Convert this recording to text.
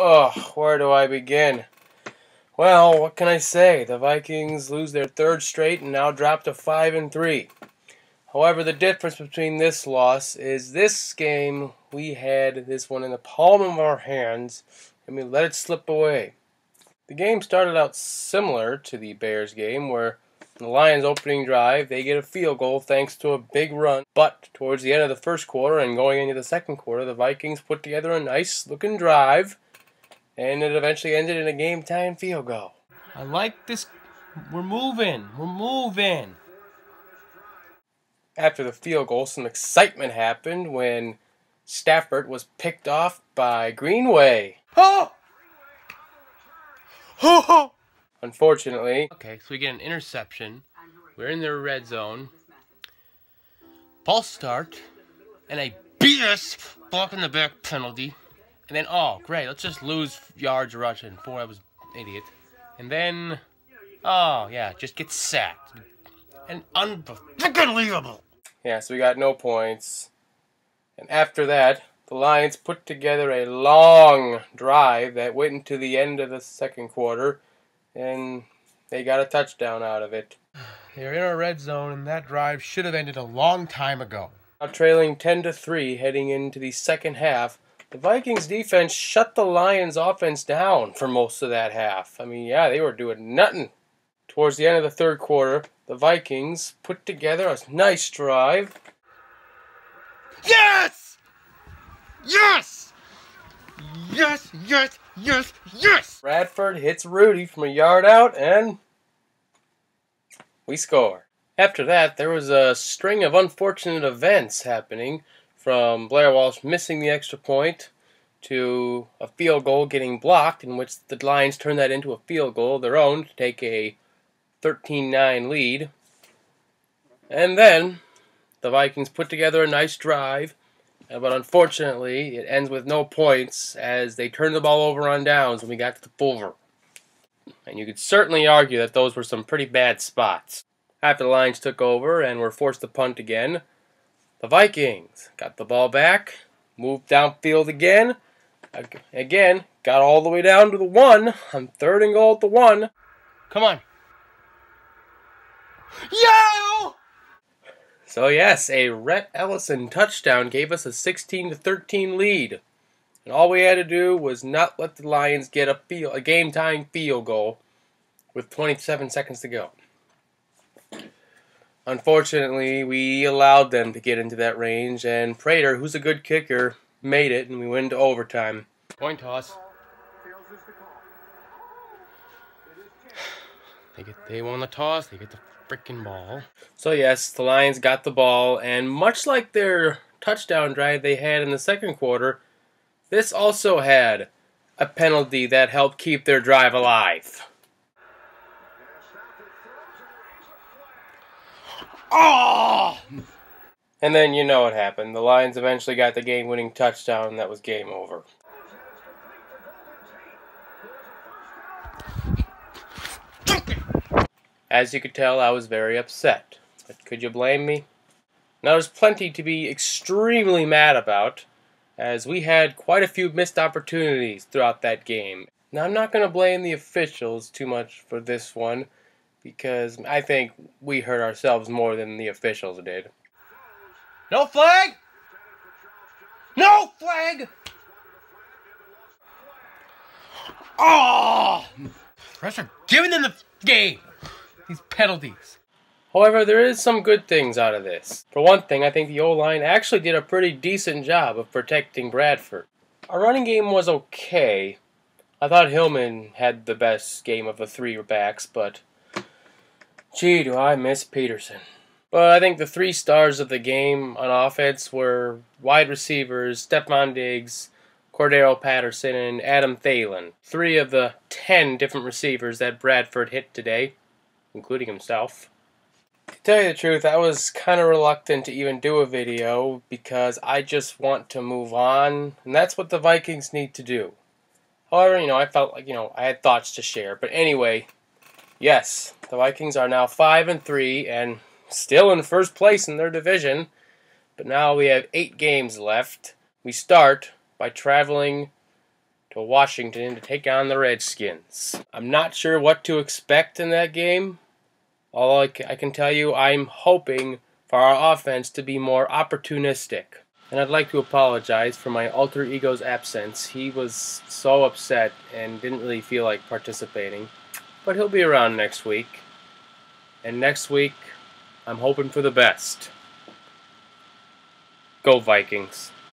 Where do I begin? Well, what can I say? The Vikings lose their third straight and now drop to 5-3. However, the difference between this loss is this game, we had this one in the palm of our hands and we let it slip away. The game started out similar to the Bears game, where the Lions' opening drive, they get a field goal thanks to a big run. But towards the end of the first quarter and going into the second quarter, the Vikings put together a nice-looking drive, and it eventually ended in a game-tying field goal. I like this. We're moving. After the field goal, some excitement happened when Stafford was picked off by Greenway. Unfortunately. Okay, so we get an interception. We're in the red zone. False start. And a BS block in the back penalty. And then, oh, great, let's just lose yards rushing. Boy, I was an idiot. And then, oh, yeah, just get sacked. And unbelievable. Yeah, so we got no points. And after that, the Lions put together a long drive that went into the end of the second quarter, and they got a touchdown out of it. They're in a red zone, and that drive should have ended a long time ago. Now trailing 10-3 heading into the second half, the Vikings defense shut the Lions offense down for most of that half. I mean, yeah, they were doing nothing. Towards the end of the third quarter, the Vikings put together a nice drive. Yes! Yes! Yes, yes, yes, yes! Bradford hits Rudy from a yard out, and we score. After that, there was a string of unfortunate events happening, from Blair Walsh missing the extra point to a field goal getting blocked, in which the Lions turned that into a field goal of their own to take a 13-9 lead. And then the Vikings put together a nice drive, but unfortunately it ends with no points as they turned the ball over on downs when we got to the Fulver. And you could certainly argue that those were some pretty bad spots. After the Lions took over and were forced to punt again, the Vikings got the ball back, moved downfield again, got all the way down to the 1 on 3rd and goal at the 1. Come on. Yo! So yes, a Rhett Ellison touchdown gave us a 16-13 lead. And all we had to do was not let the Lions get a game-tying field goal with 27 seconds to go. Unfortunately, we allowed them to get into that range, and Prater, who's a good kicker, made it, and we went into overtime. Coin toss. They won the toss, they get the freaking ball. So yes, the Lions got the ball, and much like their touchdown drive they had in the second quarter, this also had a penalty that helped keep their drive alive. Oh! And then you know what happened. The Lions eventually got the game-winning touchdown, and that was game over. As you could tell, I was very upset. But could you blame me? Now, there's plenty to be extremely mad about, as we had quite a few missed opportunities throughout that game. Now, I'm not going to blame the officials too much for this one, because I think we hurt ourselves more than the officials did. No flag! No flag! Oh! Refs are giving them the game! These penalties. However, there is some good things out of this. For one thing, I think the O-line actually did a pretty decent job of protecting Bradford. Our running game was okay. I thought Hillman had the best game of the 3 backs, but gee, do I miss Peterson. But I think the 3 stars of the game on offense were wide receivers Stephon Diggs, Cordero Patterson, and Adam Thielen. 3 of the 10 different receivers that Bradford hit today, including himself. To tell you the truth, I was kind of reluctant to even do a video because I just want to move on, and that's what the Vikings need to do. However, I felt like, I had thoughts to share. But anyway, yes, the Vikings are now 5-3 and still in first place in their division, but now we have 8 games left. We start by traveling to Washington to take on the Redskins. I'm not sure what to expect in that game. All I can tell you, I'm hoping for our offense to be more opportunistic. And I'd like to apologize for my alter ego's absence. He was so upset and didn't really feel like participating. But he'll be around next week. And next week, I'm hoping for the best. Go Vikings.